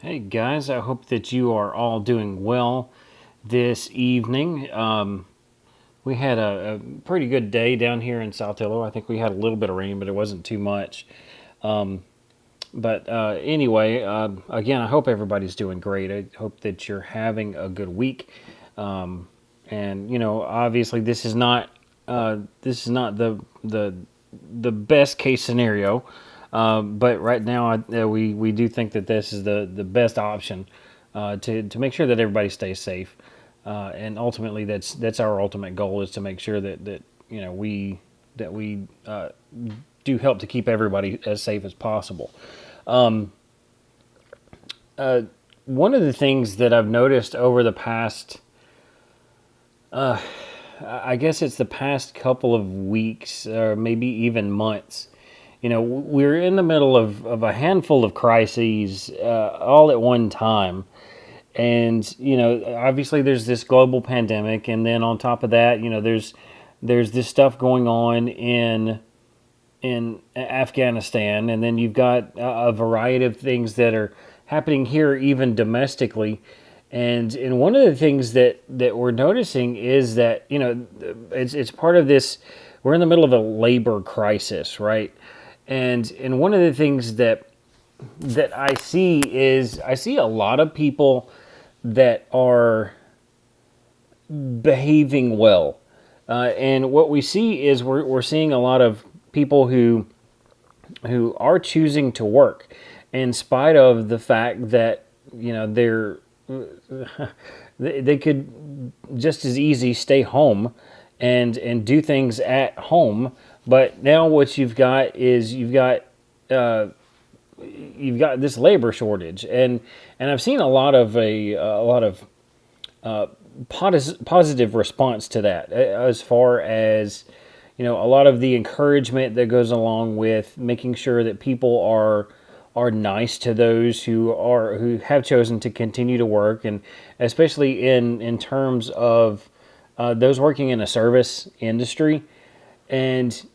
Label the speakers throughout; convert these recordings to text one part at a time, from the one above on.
Speaker 1: Hey guys, I hope that you are all doing well this evening. We had a pretty good day down here in Saltillo. I think we had a little bit of rain, but it wasn't too much. But anyway, again, I hope everybody's doing great. I hope that you're having a good week. And obviously, this is not the best case scenario. But right now, we do think that this is the best option to make sure that everybody stays safe. And ultimately, that's our ultimate goal, is to make sure that we do help to keep everybody as safe as possible. One of the things that I've noticed over the past, I guess it's the past couple of weeks or maybe even months, we're in the middle of a handful of crises all at one time. And, obviously there's this global pandemic. And then on top of that, there's this stuff going on in Afghanistan. And then you've got a variety of things that are happening here, even domestically. And one of the things that we're noticing is that, it's part of this. We're in the middle of a labor crisis, right? And one of the things that I see is, I see a lot of people that are behaving well. And what we see is we're seeing a lot of people who are choosing to work in spite of the fact that, they're they could just as easy stay home and do things at home. But now what you've got is you've got this labor shortage. And I've seen a lot of positive response to that, as far as, a lot of the encouragement that goes along with making sure that people are nice to those who have chosen to continue to work. And especially in terms of those working in a service industry. And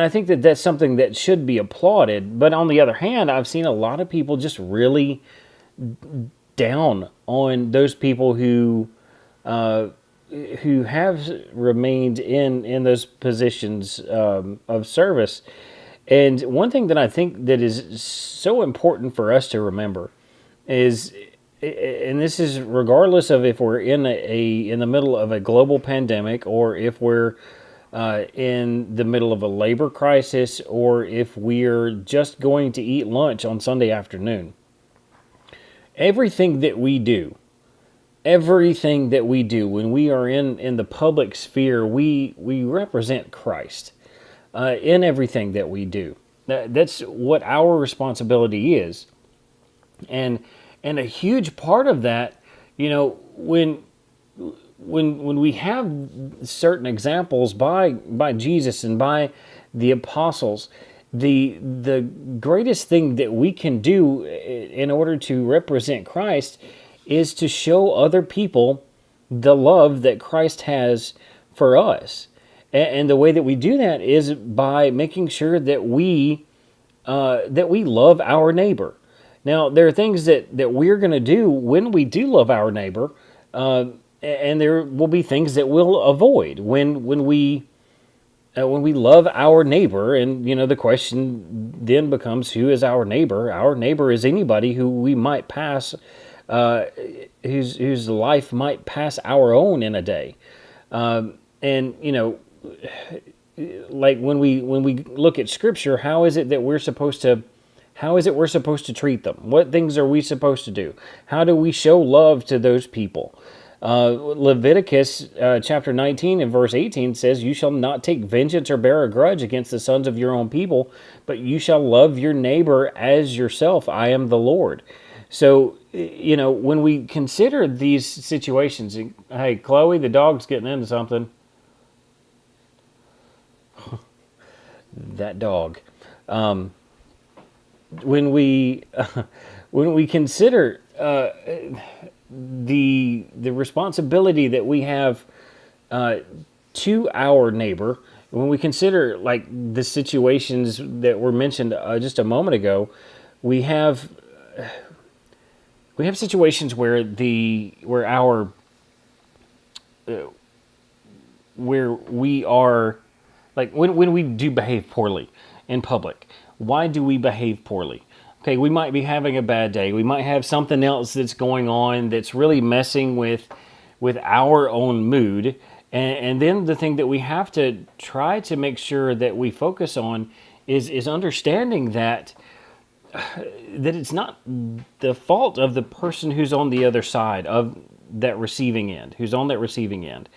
Speaker 1: I think that that's something that should be applauded. But on the other hand, I've seen a lot of people just really down on those people who have remained in those positions of service. And one thing that I think that is so important for us to remember is, and this is regardless of if we're in the middle of a global pandemic, or if we're in the middle of a labor crisis, or if we're just going to eat lunch on Sunday afternoon. Everything that we do, when we are in the public sphere, we represent Christ in everything that we do. That's what our responsibility is. And a huge part of that, when we have certain examples by Jesus and by the apostles, the greatest thing that we can do in order to represent Christ is to show other people the love that Christ has for us. And the way that we do that is by making sure that we love our neighbor. Now, there are things that we're going to do when we do love our neighbor, and there will be things that we'll avoid when we love our neighbor. And the question then becomes, who is our neighbor? Our neighbor is anybody who we might pass, whose life might pass our own in a day. And like when we look at Scripture, how is it we're supposed to treat them? What things are we supposed to do? How do we show love to those people? Leviticus chapter 19 and verse 18 says, "You shall not take vengeance or bear a grudge against the sons of your own people, but you shall love your neighbor as yourself. I am the Lord." So, when we consider these situations, hey, Chloe, the dog's getting into something. That dog. When we when we consider the responsibility that we have to our neighbor, when we consider like the situations that were mentioned just a moment ago, we have we have situations where where we are, like when we do behave poorly in public. Why do we behave poorly? Okay, we might be having a bad day. We might have something else that's going on that's really messing with our own mood. And then the thing that we have to try to make sure that we focus on is understanding that it's not the fault of the person who's on the other side of that receiving end, who's on that receiving end.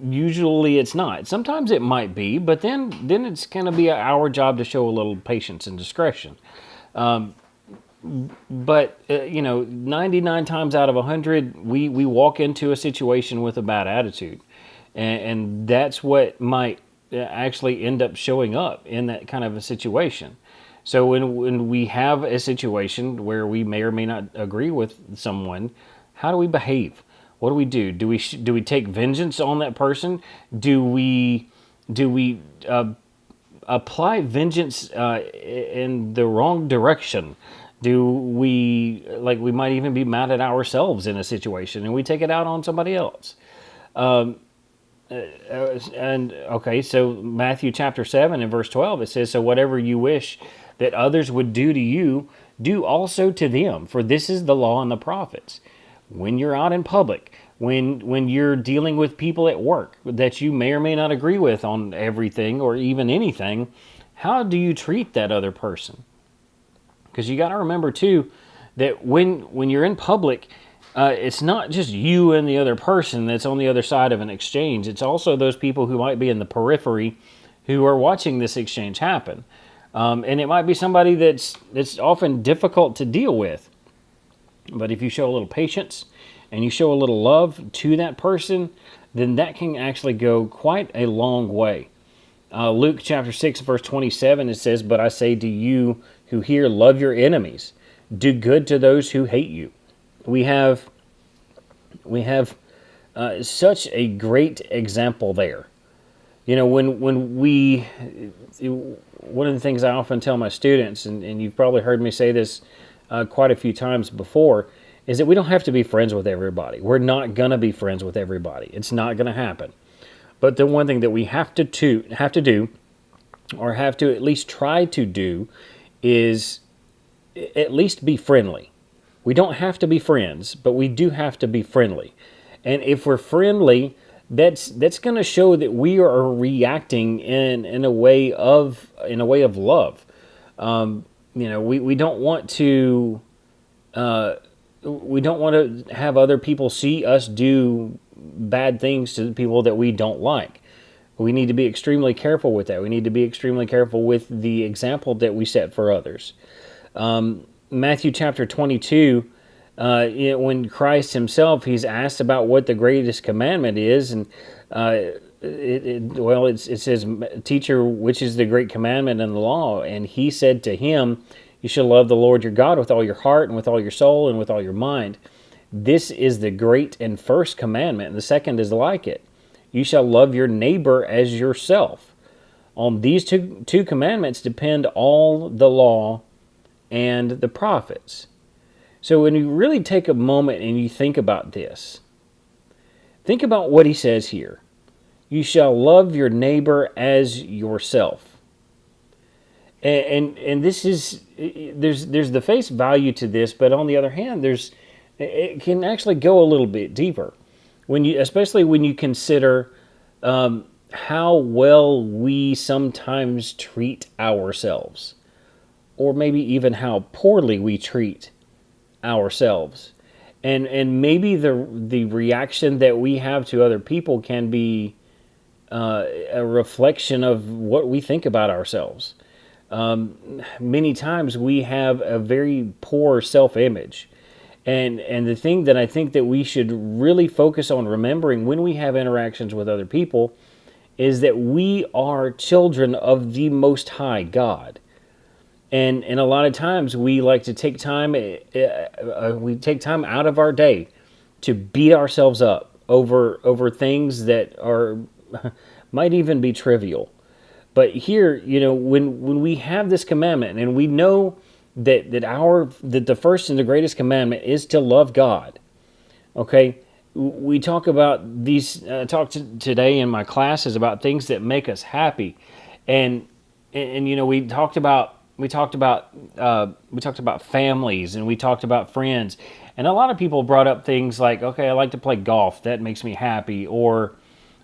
Speaker 1: Usually it's not. Sometimes it might be, but then it's going to be our job to show a little patience and discretion. But 99 times out of 100, we walk into a situation with a bad attitude, and that's what might actually end up showing up in that kind of a situation. So when we have a situation where we may or may not agree with someone, how do we behave? What do we do? Do we take vengeance on that person? Do we apply vengeance in the wrong direction? Do we, like, we might even be mad at ourselves in a situation and we take it out on somebody else? And okay, so Matthew chapter 7 and verse 12, it says, "So whatever you wish that others would do to you, do also to them, for this is the law and the prophets." When you're out in public, when you're dealing with people at work that you may or may not agree with on everything or even anything, how do you treat that other person? Because you got to remember too that when you're in public, it's not just you and the other person that's on the other side of an exchange. It's also those people who might be in the periphery who are watching this exchange happen. And it might be somebody that's often difficult to deal with. But if you show a little patience and you show a little love to that person, then that can actually go quite a long way. Luke chapter 6, verse 27, it says, "But I say to you who hear, love your enemies. Do good to those who hate you." We have such a great example there. You know, when we, one of the things I often tell my students, and you've probably heard me say this quite a few times before, is that we don't have to be friends with everybody. We're not going to be friends with everybody. It's not going to happen. But the one thing that we have to do, or have to at least try to do, is at least be friendly. We don't have to be friends, but we do have to be friendly. And if we're friendly, that's going to show that we are reacting in a way of love. We don't want to have other people see us do bad things to the people that we don't like. We need to be extremely careful with that. We need to be extremely careful with the example that we set for others. Matthew chapter 22, when Christ himself, he's asked about what the greatest commandment is, and it says, "Teacher, which is the great commandment in the law?" And he said to him, "You shall love the Lord your God with all your heart and with all your soul and with all your mind. This is the great and first commandment, and the second is like it. You shall love your neighbor as yourself. On these two commandments depend all the law and the prophets." So when you really take a moment and you think about this, think about what he says here. You shall love your neighbor as yourself. And this is, there's the face value to this, but on the other hand, it can actually go a little bit deeper. Especially when you consider how well we sometimes treat ourselves, or maybe even how poorly we treat ourselves, and maybe the reaction that we have to other people can be a reflection of what we think about ourselves. Many times we have a very poor self-image. And the thing that I think that we should really focus on remembering when we have interactions with other people is that we are children of the Most High God. And a lot of times we like to take time, we take time out of our day to beat ourselves up over things that are might even be trivial. But here, when we have this commandment and we know that the first and the greatest commandment is to love God. Okay, we talk about these. Today in my classes about things that make us happy, and you know we talked about families, and we talked about friends, and a lot of people brought up things like, okay, I like to play golf, that makes me happy, or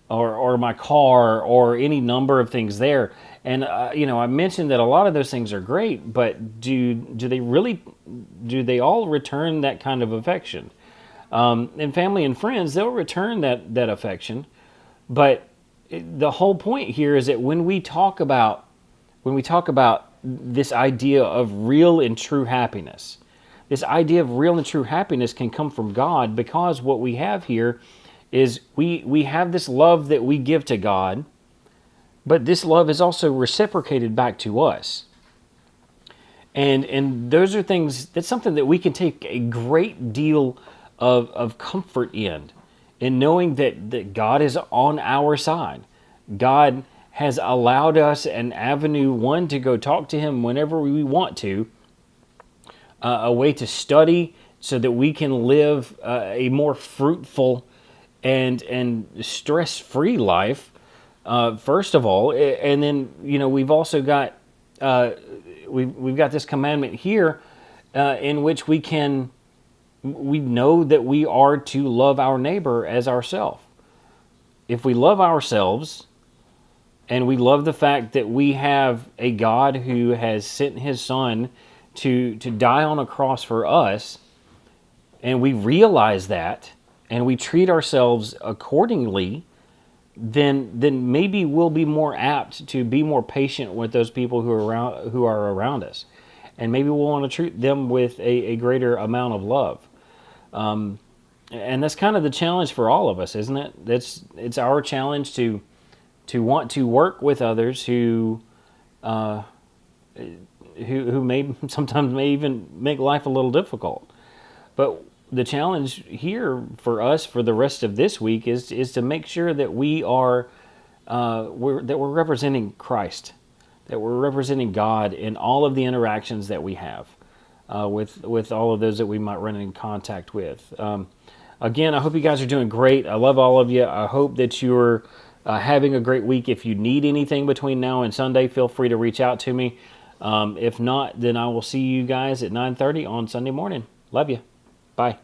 Speaker 1: my car, or any number of things there. And you know, I mentioned that a lot of those things are great, but do they all return that kind of affection? And family and friends, they'll return that affection, but the whole point here is that when we talk about this idea of real and true happiness, this idea of real and true happiness can come from God, because what we have here is we have this love that we give to God, but this love is also reciprocated back to us. And those are things, that's something that we can take a great deal of comfort in knowing that God is on our side. God has allowed us an avenue, one, to go talk to Him whenever we want to, a way to study so that we can live a more fruitful and stress-free life, first of all. And then, you know, we've also got we've got this commandment here in which we know that we are to love our neighbor as ourselves. If we love ourselves, and we love the fact that we have a God who has sent His Son to die on a cross for us, and we realize that, and we treat ourselves accordingly, then maybe we'll be more apt to be more patient with those people who are around us, and maybe we'll want to treat them with a greater amount of love. And that's kind of the challenge for all of us, isn't it? It's our challenge to want to work with others who may sometimes may even make life a little difficult. But the challenge here for us for the rest of this week is to make sure that we're representing Christ, that we're representing God in all of the interactions that we have with all of those that we might run in contact with. Again, I hope you guys are doing great. I love all of you. I hope that you're having a great week. If you need anything between now and Sunday, feel free to reach out to me. If not, then I will see you guys at 9:30 on Sunday morning. Love you. Bye.